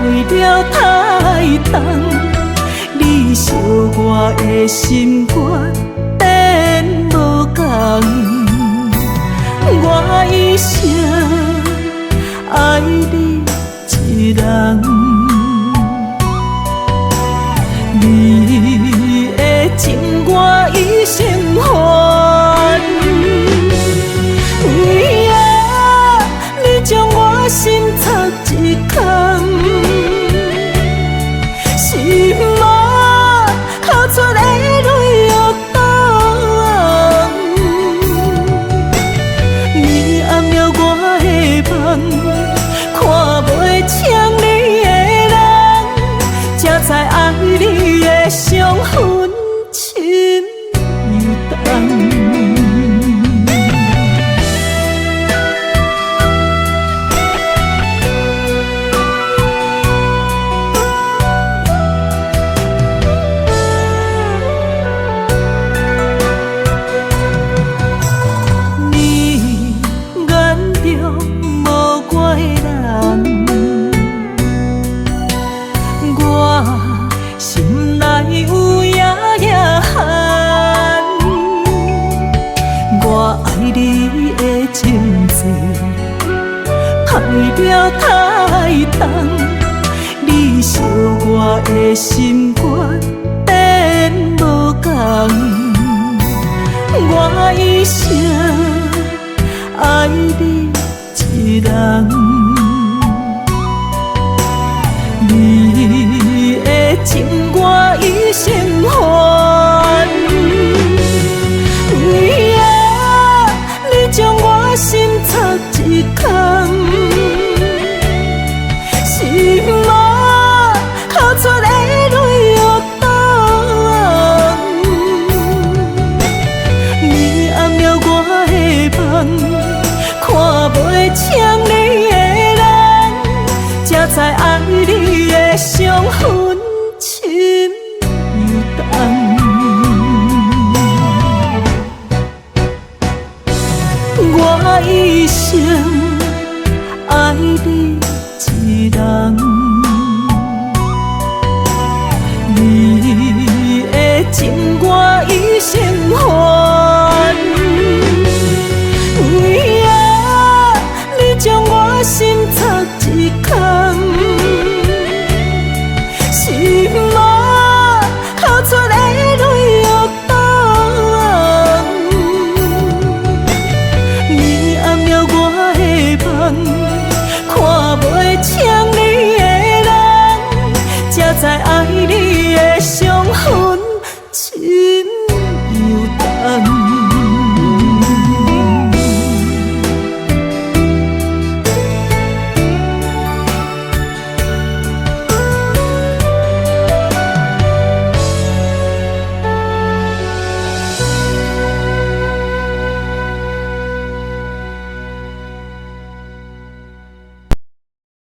了太重，你惜我的心肝变无同。我一生爱你一人，你的情我一生还。为啊，你将我心插一空，心魔哭出的泪欲断。你暗了我的梦，看袂清你的人，才知爱你的伤痕深又重。爱了太重，你惜我的心肝变无同。我一生爱你一人，你的情我一生还。为啊，你将我心插一空，心魔哭出的泪欲断。你暗了我的梦，看袂清你的人，才知爱你的伤痕深又重。我一生